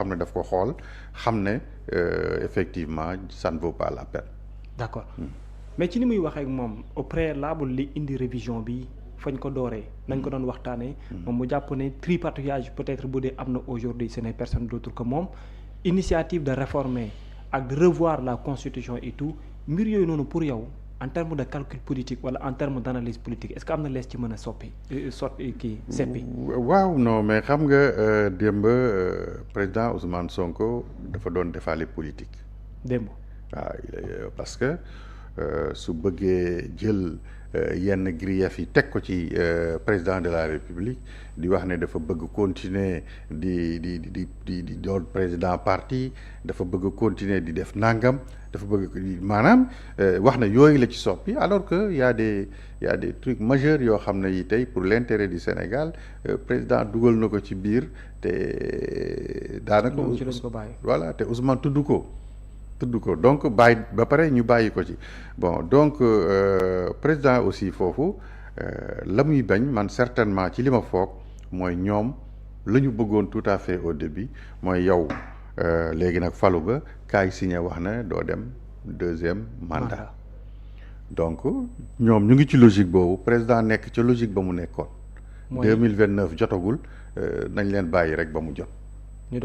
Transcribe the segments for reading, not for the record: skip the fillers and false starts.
xam ne daf ko xool xam ne effectivement ça ne vaut pas la peine. d'accord mais ci ni muy waxee ak moom au préalable li indi révision bi fañ ko dooree nañ ko doon waxtaanee. moom mu jàpp ne tripatouillage peut-être bu dee am na aujourd'hui ce n'est personne d'autre que moom initiative de réformer ak de revoir la constitution et tout mbir yooyu noonu pour yow en termes de calcul politique wala en termes d'analyse politique est-ce que am na lees ci mën a sotti kii seppi. waaw non mais xam nga démb président Ousmane Sonko dafa doon defaale politique. démb waaw parce que su bëggee jël yenn grief yi teg ko ci président de la République di wax ne dafa bëgg continuer di doon président parti dafa bëgg continuer di def nangam dafa bëgg maanaam wax na yooyu la ci soppi alors que y a des trucs majeurs yoo xam ne yi tey pour l'intérêt du Sénégal président dugal na ko ci biir te daanaka voilà te Ousmane tudd ko donc bàyyi ba pare ñu bàyyi ko ci bon donc président aussi foofu la muy bañ man certainement ci li ma foog mooy ñoom la ñu bëggoon tout à fait au début mooy yow léegi nag falu ga kaay signé wax na doo dem deuxième mandat donc ñoom ñu ngi ci logique boobu président nekk ca logique ba mu nekkoon 2029 jotagul nañ leen bàyyi rek ba mu jot ñu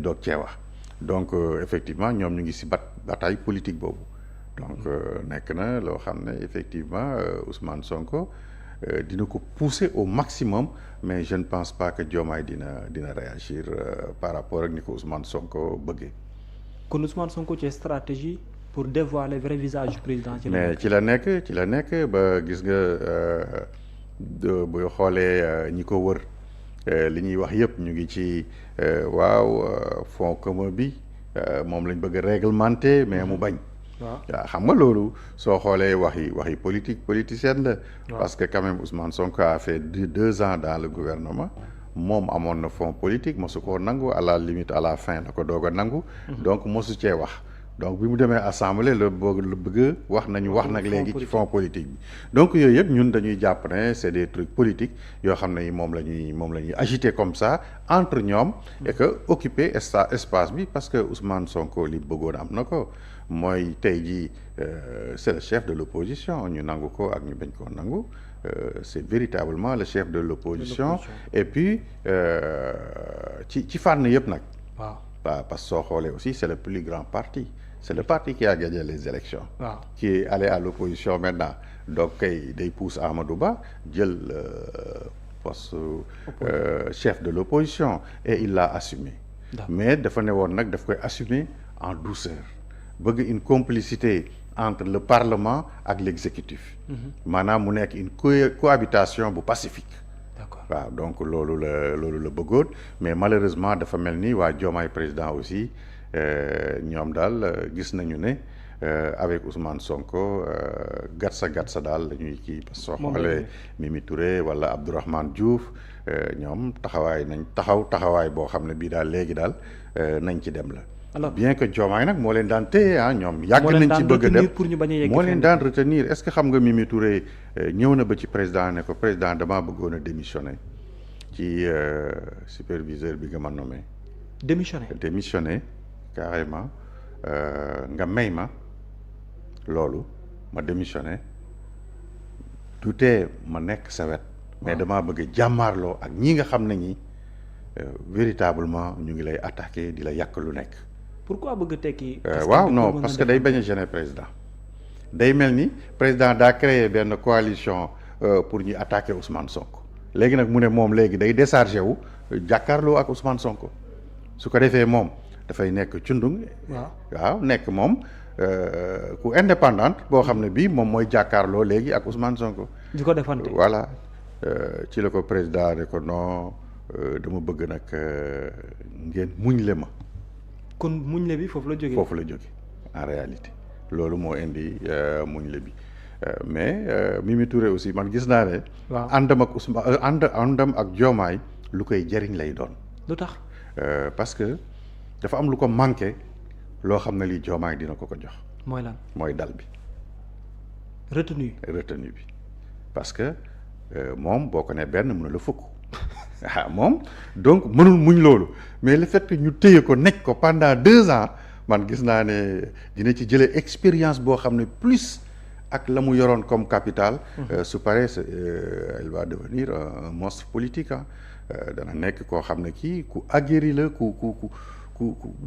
doog cee wax donc effectivement ñoom ñu ngi ci bataille politique boobu donc nekk na loo xam ne effectivement Ousmane Sonko dina ko pousser au maximum mais je ne pense pas que Diomaye dina réagir par rapport ak ni ko Ousmane Sonko bëggee. kon Ousmane Sonko ci stratégie pour dévoiler le vrai visage du président. mais ci la nekk ba gis nga booy xoolee ñi ko wër. li ñuy wax yëpp ñu ngi ci fonds commun bi moom lañ bëgg a réglementer mais mu bañ. waaw xam nga loolu soo xoolee waxi politicienne la. parce que quand même Ousmane Sonko a fait 2 ans dans le gouvernement. moom amoon na fonds politique mosu koo nangu à la limite à la fin la ko doog a nangu. donc mosu cee wax. donc bi mu demee assemblée la bëgg wax nag léegi ci fonds politique bi donc yooyu yëpp ñun dañuy jàpp ne c'est des trucs politiques yoo xam ne moom la ñuy agiter comme ça entre ñoom et que occuper espace bi parce que Ousmane Sonko li bëggoon am na ko mooy tey jii c'est le chef de l'opposition ñu nangu ko ak ñu bañ koo nangu c'est véritablement le chef de l'opposition et puis ci fànn yëpp nag waaw parce que soo xoolee aussi c'est le plus grand parti. C'est le parti qui a gagné les élections. Qui est allé à l'opposition maintenant. Donc day pousse Amadou Ba jël poste chef de l'opposition et il l'a assumé. Mais dafa ne woon nag daf koy assumer en douceur. bëgg une complicité entre le Parlement ak l'exécutif. maanaam mu nekk une cohabitation bu pacifique. D'accord. waaw donc loolu la bëggoon mais malheureusement dafa mel ni waa Diomaye président aussi. ñoom daal gis nañu ne avec Ousmane Sonko gatsa daal la ñuy kii parce que soo xoolee Mimi Touré wala Abdourahmane Diouf ñoom taxawaay boo xam ne bii daal léegi daal nañ ci dem la. alors bien que Diomaye nag moo leen daan téye ñoom. yàgg nañ ci bëgg a dem moo leen daan retenir est-ce que xam nga Mimi Touré ñëw na ba ci président ne ko président damaa bëggoon a démissionner ci superviseur bi nga ma nommé. démissionner. carrément nga may ma loolu ma démissionné du tee ma nekk sa wet mais damaa bëgg jàmmaarloo ak ñi nga xam ne ñi véritablement ñu ngi lay attaquer di la yàq lu nekk. pourquoi bëgg tekki. waaw non parce que day bañ a gêner président day mel ni président daa créer benn coalition pour ñu attaquer Ousmane Sonko léegi nag mu ne moom léegi day décharger wu jàkkaarloo ak Ousmane Sonko su ko defee moom. dafay nekk cundung waaw nekk moom ku indépendante boo xam ne bii moom mooy jàkkaarloo léegi ak Ousmane Sonko. di ko defante voilà ci la ko président ne ko non dama bëgg nag ngeen muñ le ma. kon muñ le bi foofu la jógee en réalité loolu moo indi muñ le bi mais Mimi Touré aussi man gis naa ne. waaw àndam ak Ousmane àndam ak Diomaye lu koy jëriñ lay doon. lu tax parce que. dafa am lu ko manqué loo xam ne lii Diomaye dina ko jox. mooy lan mooy dal bi. retenu bi parce que moom boo ko nee benn mën na la fukk. moom donc mënul muñ loolu mais le fait que ñu téye ko nekk ko pendant 2 ans man gis naa ne dina ci jëlee expérience boo xam ne plus ak la mu yoroon comme capital. su paree elle va devenir un monstre politique ah. dana nekk koo xam ne kii ku aguerri la ku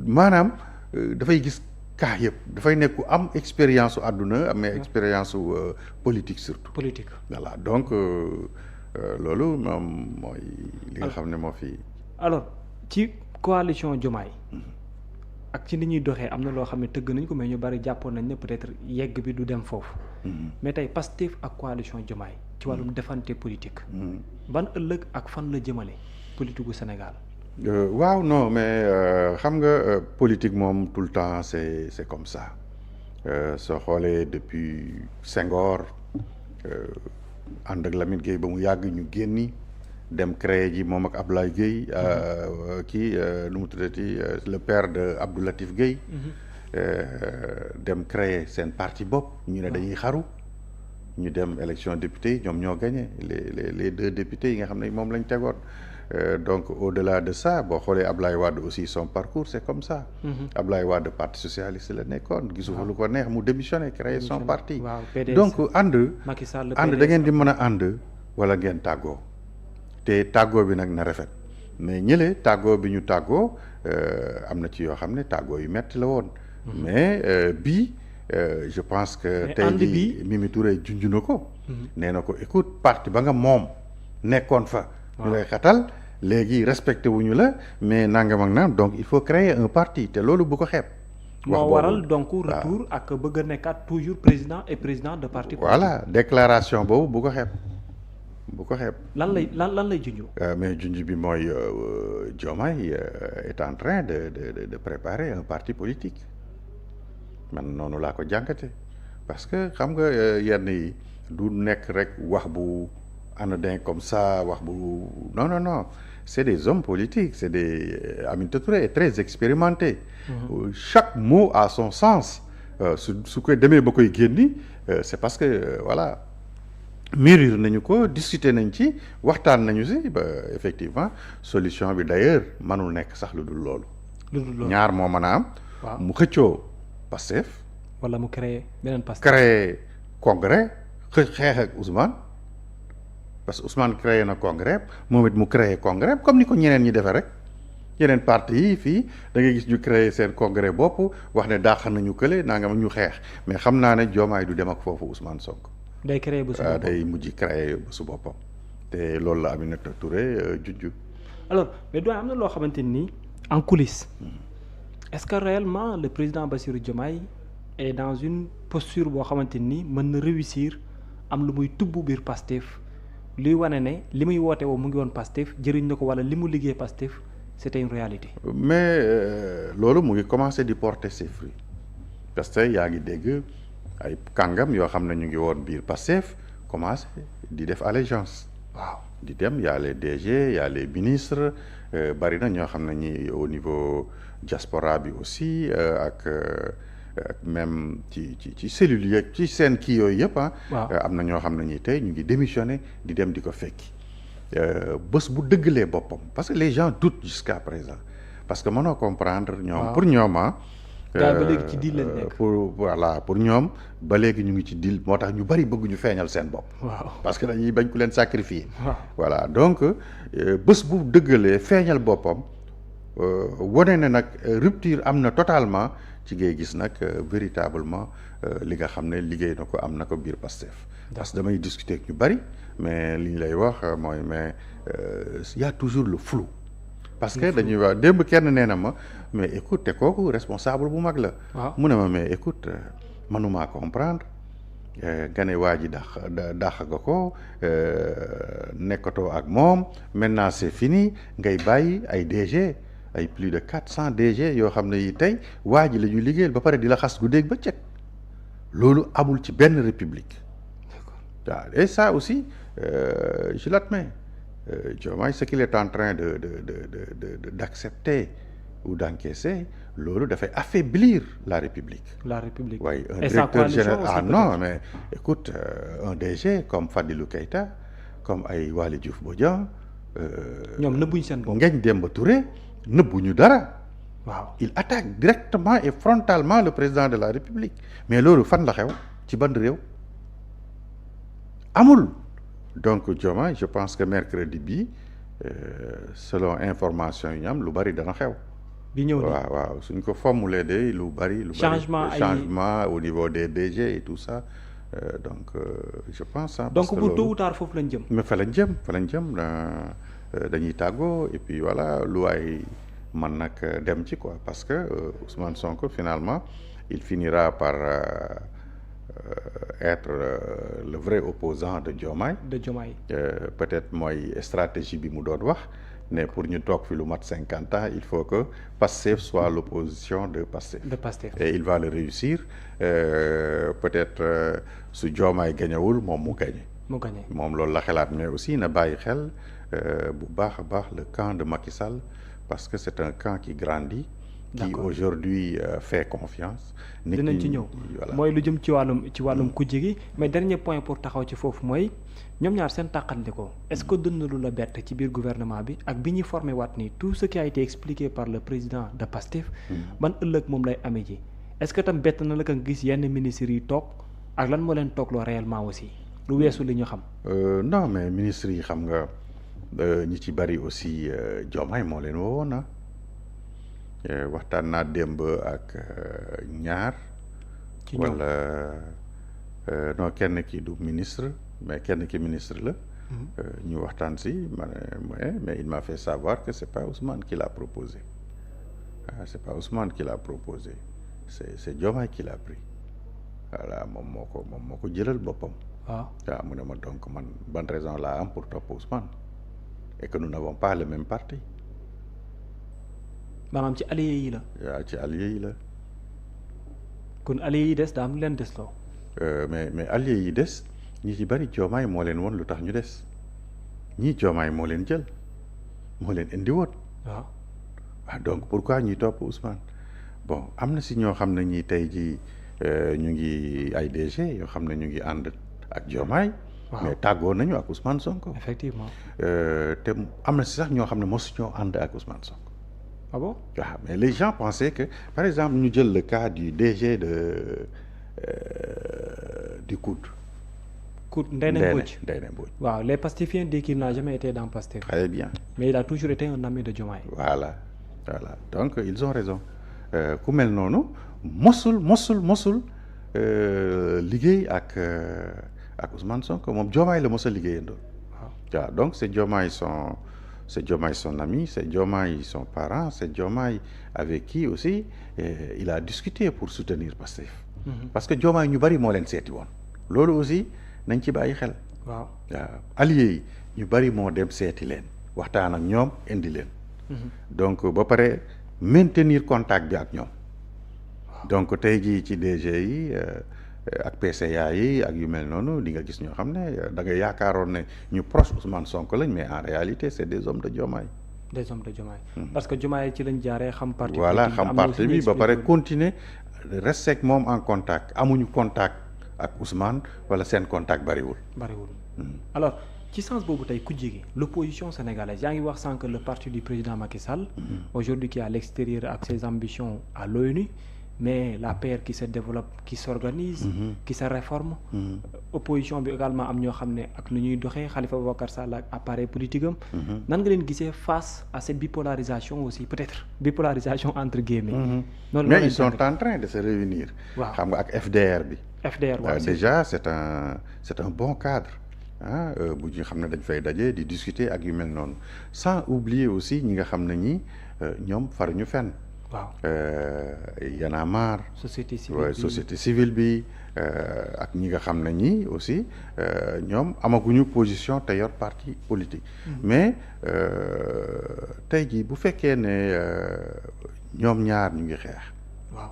maanaam dafay gis cas yëpp dafay nekk ku am expérience su àdduna mais expérience su politique surtout. politique voilà donc loolu moom mooy li nga xam ne moo fi. alors ci coalition Diomaye ak ci ni ñuy doxee am na loo xam ne tëgg nañ ko mais ñu bari jàppoon nañ ne peut-être yegg bi du dem foofu. mais tey Pastef ak coalition Diomaye ci wàllum defante politique. ban ëllëg ak fan la jëmale politique gu Sénégal. waaw non mais xam nga politique moom tout le temps c'est comme ça soo xoolee depuis Senghor ànd ak Lamine Gueye ba mu yàgg ñu génni dem créer ji moom ak Abdoulaye Gueye kii nu mu tuddati le père de Abdou Latif Gueye. dem créer seen parti bopp ñu ne dañuy xaru ñu dem élection député yi ñoom ñoo gagné les 2 députés yi nga xam ne moom lañ tegoon. Donc au-delà de ça boo xoolee Ablaye Wade aussi son parcours c'est comme ça. Ablaye Wade parti socialiste la nekkoon gisu fa lu ko neex mu démissionné créer son parti. donc ànd da ngeen di mën a ànd wala ngeen tàggoo te tàggoo bi nag na rafet mais ñële tàggoo bi ñu tàggoo am na ci yoo xam ne tàggoo yu metti la woon. mais bii je pense que tey jii Mimi Touré junj na ko. nee na ko écoute parti ba nga moom nekkoon fa. ñu lay xatal léegi respecté wuñu la mais nangam ak naan donc il faut créer un parti te loolu bu ko xeeb. moo waral donc retour ak bëgg a nekkaat toujours président et président de parti. voilà déclaration boobu bu ko xeeb bu ko xeeb. lan lay junj. mais junj bi mooy Diomaye est en train de préparer un parti politique man noonu laa ko jànkate parce que xam nga yenn yi du nekk rek wax bu. anodin comme ça wax bu non c'est des hommes politiques c'est des Aminata Touré est très expérimenté. Chaque mot a son sens su koy demee ba koy génni c'est parce que voilà mûrir nañu ko discuter nañ ci waxtaan nañu si ba effectivement solution bi d'ailleurs mënul nekk sax lu dul loolu. ñaar moo mën a am. mu xëccoo Pastef. wala mu créer beneen Pastef. créer congrès xeex ak Ousmane. parce que Ousmane créé na congrès moom it mu créé congrès comme ni ko ñeneen ñi defee rek yeneen parti yi fii da ngay gis ñu créé seen congrès bopp wax ne dàq nañu kële naa nga ñu xeex mais xam naa ne Diomaye du dem ak foofu Ousmane Sonko. day créé ba su boppam day mujj créé ba su boppam te loolu la Aminata Touré jujju. alors mais doyen am na loo xamante ni en coulisses est-ce que réellement le président Bassirou Diomaye est dans une posture boo xamante ni mën na réussir am lu muy tubb biir Pastef. luy wane ne li muy woote woo mu ngi woon Pastef jëriñ na ko wala li mu liggéey Pastef c'était une réalité. mais loolu mu ngi commencer di porter ses fruits parce que yaa ngi dégg ay kàngam yoo xam ne ñu ngi woon biir Pastef commencer di def allégeance. waaw di dem y a les DG y a les ministres bari na ñoo xam ne ñi au niveau diaspora bi aussi ak même ci cellules yeeg ci seen kii yooyu yëpp am na ñoo xam ne ñi tey ñu ngi démissionné di dem di ko fekki bés bu dëggalee boppam parce que les gens doutent jusqu'à présent parce que mënoo comprendre ñoom pour ñoom ba léegi ci deal lañ nekk pour ñoom ba léegi ñu ngi ci deal moo tax ñu bari bëgguñu feeñal seen bopp parce que dañuy bañ ku leen sacrifier voilà donc bés bu dëggalee feeñal boppam wane ne nag rupture am na totalement ci ngay gis nag véritablement li nga xam ne liggéey na ko am na ko biir Pastef parce que damay discuter ak ñu bari mais li ñu lay wax mooy mais y a toujours le flou parce que dañuy wax démb kenn nee na ma mais écoute te kooku responsable bu mag la mu ne ma mais écoute mënumaa comprendre nga ne waa ji dàq nga ko nekkatoo ak moom maintenant c'est fini ngay bàyyi ay DG ay plus de 400 DG yoo xam ne yi tey waa ji la ñuy liggéeyal ba pare di la xas guddeeg ba cëg loolu amul ci benn république waaw et ça aussi je l'admets Diomaye ce qu'il est en train d'accepter ou d'encaisser loolu dafay affaiblir la république waaye un directeur général non mais écoute un DG comme Fadilou Keïta comme ay Waly Diouf Bodian ñoom nëbbuñ seen bopp. Ngagne Demba Touré nëbbuñu dara. waaw il attaque directement et frontalement le président de la République mais loolu fan la xew ci ban réew amul. Donc Diomaye je pense que mercredi bi selon information yi ñu am lu bari dana xew. bi ñëw waaw suñ ko formuler de lu bari. Changement au niveau des DG et tout ça donc je pense. donc bu tôt ou tard foofu lañ jëm. mais fa lañ jëm dañuy tàggoo et puis voilà lu waay man nag dem ci quoi parce que Ousmane Sonko finalement il finira par être le vrai opposant de Diomaye. Peut-être mooy stratégie bi mu doon wax ne pour ñu toog fi lu mat 50 ans il faut que Pastef soit l'opposition de Pastef. Et il va le réussir peut-être su Diomaye gañewul moom mu gañe. moom loolu la xalaat mais aussi na bàyyi xel bu baax a baax le camp de Macky Sall parce que c'est un camp qui grandit. qui aujourd'hui fait confiance. dinañ ci ñëw mooy lu jëm ci wàllum kujje gi mais dernier point pour taxaw ci foofu mooy ñoom ñaar seen tàqante ko est-ce que dund lu la bett ci biir gouvernement bi ak bi ñuy formé waat nii tout ce qui a été expliqué par le président de Pastef ban ëllëg moom lay amee ji est-ce que tam bett na la ka nga gis yenn ministres yi toog ak lan moo leen toogloo réellement aussi lu weesu li ñu xam. non mais ministres yi xam nga ñi ci bari aussi Diomaye moo leen woowoon na waxtaan naa démb ak ñaar. ci ñoom wala non kenn ki du ministre mais kenn ki ministre la. ñu waxtaan si mais il m'a fait savoir que c'est pas Ousmane qui l'a proposé c'est pas Ousmane qui l'a proposé c'est Diomaye qui l'a pris voilà moom moo ko jëlal boppam. waaw mu ne ma donc man ban raison laa am pour topp Ousmane et que nous n'avons pas le même parti. maanaam ci alliés yi la. waaw ci alliés yi la. kon alliés yi des daa am leen des loo. mais alliés yi des ñi ci bari Diomaye moo leen woon lu tax ñu des ñii Diomaye moo leen jël moo leen indi woon. waaw donc pourquoi ñuy topp Ousmane bon am na si ñoo xam ne ñii tey jii ñu ngi ay DG yoo xam ne ñu ngi ànd ak Diomaye. mais tàggoo nañu ak Ousmane Sonko. effectivement. te am na si sax ñoo xam ne mosuñoo ànd ak Ousmane Sonko. ah bon waaw mais les gens pensaient que par exemple ñu jël le cas du DG du COUD. Ndéné Mbodj. waaw les pastifiens disent qu'il n'a jamais été dans Pastef. très bien. mais il a toujours été un ami de Diomaye. voilà donc ils ont raison ku mel noonu mosul liggéey ak Ousmane Sonko moom Diomaye la mos a liggéeyandoo. waaw donc c'est Diomaye son ami, c'est Diomaye son parent, c'est Diomaye avec qui aussi il a discuté pour soutenir Pastef. Parce que Diomaye ñu bari moo leen seeti woon loolu aussi nañ ci bàyyi xel. waaw alliés yi ñu bari moo dem seeti leen waxtaan ak ñoom indi leen. donc ba pare maintenir contact bi ak ñoom. donc tey jii ci DG yi ak PCA yi ak yu mel noonu di nga gis ñoo xam ne da nga yaakaaroon ne ñu proche Ousmane Sonko lañ mais en réalité c'est des hommes de Diomaye. parce que Diomaye ci lañ jaaree xam parti. voilà xam parti bi ba pare continuer rester ak moom en contact amuñu contact ak Ousmane wala seen contact bariwul. alors ci sens boobu tey ku jege l'opposition sénégalaise yaa ngi wax sànq le parti du président Macky Sall. aujourd'hui qui est à l'extérieur ak ses ambitions à l'ONU. mais la PR qui se développe qui s'organise qui se réforme opposition bi également am ñoo xam ne ak nu ñuy doxee Khalifa Ababacar Sall ak appareil politique am nan nga leen gisee face à cette bipolarisation aussi peut-être bipolarisation entre guillemets mais ils sont en train de se réunir waaw xam nga ak FDR bi waaw déjà c'est un bon cadre bu ñu xam ne dañ fay daje di discuter ak yu mel noonu sans oublier aussi ñi nga xam ne ñi ñoom faruñu fenn waaw Y'en a marre. société civile bi ak ñi nga xam ne ñi aussi ñoom amaguñu position te yor parti politique. mais tey jii bu fekkee ne ñoom ñaar ñu ngi xeex. waaw.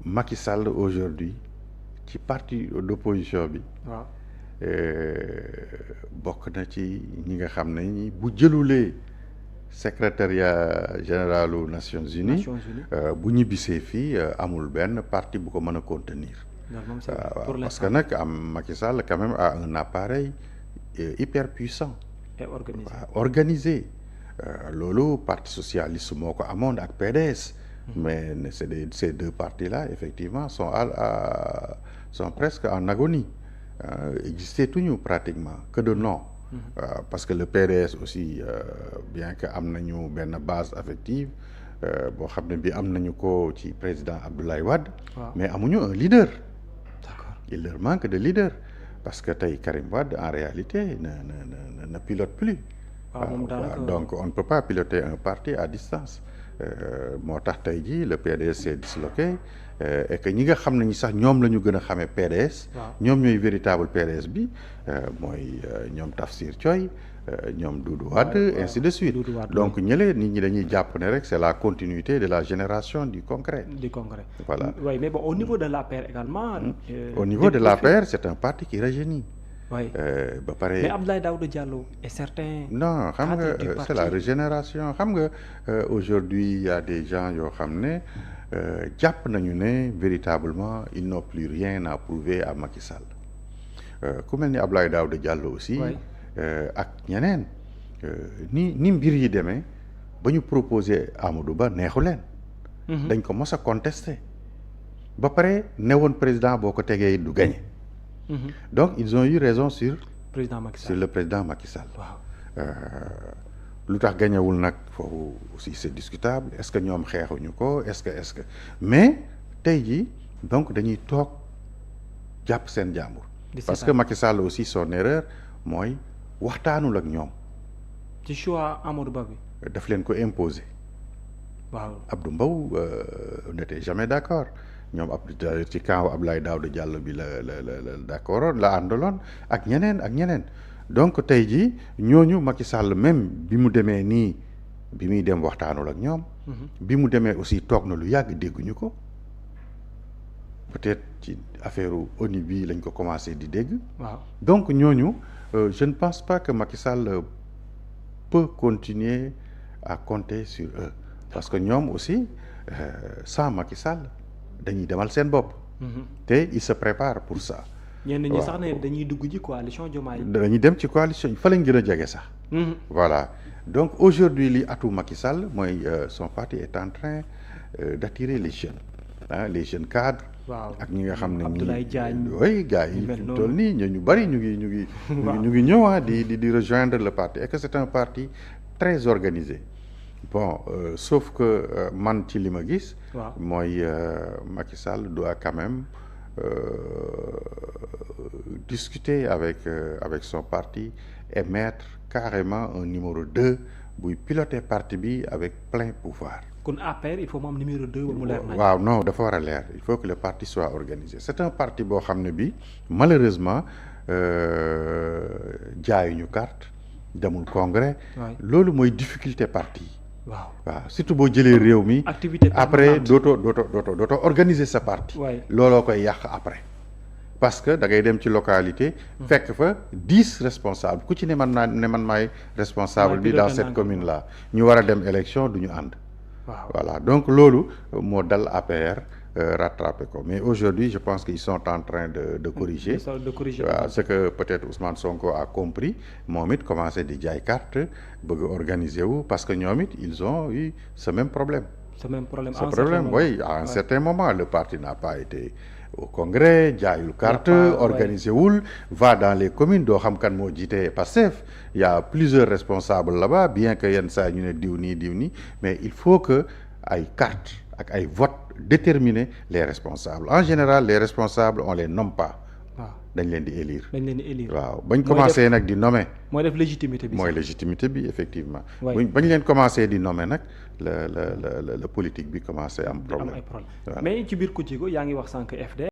Macky Sall aujourd'hui ci parti d'opposition bi. waaw. bokk na ci ñi nga xam ne ñi bu jëlulee. secrétariat général aux Nations Unies bu ñibbisee fii amul benn parti bu ko mën a contenir. pour parce que nag am Macky Sall quand même a un appareil hyper puissant. et organisé. waaw organisé loolu parti socialiste moo ko amoon ak PDS. mais ces deux partis là effectivement sont presque en agonie existé tuñu pratiquement que de nom. Parce que le PDS aussi bien que am nañu benn base affective boo xam ne bi am nañu ko ci président Abdoulaye Wade. mais amuñu un leader. D'accord. Il leur manque de leader parce que tey Karim Wade en réalité ne pilote plus. Donc on ne peut pas piloter un parti à distance. moo tax tey jii le PDS s'est disloqué et que ñi nga xam ne ñi sax ñoom la ñu gën a xamee PDS. ñoom ñooy véritable PDS bi mooy ñoom Tafsir Thioye ñoom Doudou Wade ainsi de suite. Donc ñële nit ñi dañuy jàpp ne rek c'est la continuité de la génération du concret. Voilà. Oui, mais bon au niveau de l'APR également. Au niveau de l'APR c'est un parti qui rajeunit. Oui. ba pare mais Abdoulaye Daouda Diallo et certains. non xam nga c'est la régénération xam nga aujourd'hui il y a des gens yoo xam ne jàpp nañu ne véritablement ils n'ont plus rien à prouver à Macky Sall ku mel ni Abdoulaye Daouda Diallo aussi. ak ñeneen ni mbir yi demee ba ñu proposer Amadou Ba neexu leen. dañ ko mos a contester ba pare ne woon président boo ko tegee du gagner. Donc ils ont eu raison sur le président Macky Sall. lu tax gañewul nag foofu aussi c'est discutable est-ce que ñoom xeexuñu ko est-ce que mais tey jii donc dañuy toog jàpp seen jàmbur. parce que Macky Sall aussi son erreur mooy waxtaanul ak ñoom. ci choix Amadou Ba bi. daf leen ko imposer. waaw Abdou Mbow n'était jamais d'accord. ñoom ci camp Abdoulaye Daouda Diallo bi la d'accord la àndaloon ak ñeneen donc tey jii ñooñu Macky Sall même bi mu demee nii bi muy dem waxtaanul ak ñoom. bi mu demee aussi toog na lu yàgg dégguñu ko peut-être ci affaire ONU bi lañ ko commencé di dégg. Donc ñooñu je ne pense pas que Macky Sall peut continuer à compter sur eux parce que ñoom aussi sans Macky Sall. dañuy demal seen bopp. te il se prépare pour ça. ñenn ñi sax ne dañuy dugg ci coalition Diomaye. dañuy dem ci coalition fa lañ gën a jege sax. Voilà donc aujourd'hui li atu Macky Sall mooy son parti est en train d'attirer les jeunes les jeunes cadres. ak ñi nga xam ne Abdoulaye Diagne. oui gars yi toll nii ñu bari ñu ngi ñëw di rejoindre le parti et que c'est un parti très organisé. Bon sauf que man ci li ma gis. mooy Macky Sall doit quand même discuter avec son parti et mettre carrément un numéro 2 buy piloter parti bi avec plein pouvoir. kon APR il faut mu am numéro 2 ba mu leer nañ. waaw non dafa war a leer il faut que le parti soit organisé c'est un parti boo xam ne bi malheureusement jaayuñu carte demul congrès. loolu mooy difficulté parti. waaw surtout boo jëlee réew mi. après dootoo organiser sa parti. looloo koy yàq après. parce que da ngay dem ci localité. fekk fa 10 responsables ku ci ne man maay responsable bi dans cette commune là ñu war a dem élection du ñu ànd. Voilà donc loolu moo dal APR rattrapé ko mais aujourd'hui je pense qu'ils sont en train de corriger. waaw ce que peut-être Ousmane Sonko a compris moom it commencé di jaay carte bëgg organiser wu parce que ñoom it ils ont eu ce même problème. Ce problème oui à un certain moment le parti n'a pas été au congrès jaayul carte organisé wul va dans les communes doo xam kan moo jiite Pastef il y a plusieurs responsables là-bas bien que yenn saa ñu ne diw nii mais il faut que ay carte ak ay vote déterminer les responsables en général les responsables on les nomme pas. dañ leen di élire. waaw bañ commencé nag di nommer. mooy def légitimité bi. mooy légitimité bi effectivement. bañ leen commencé di nommer nag la politique bi commencé am problème. mais ci biir Kouthia yaa ngi wax sànq FD.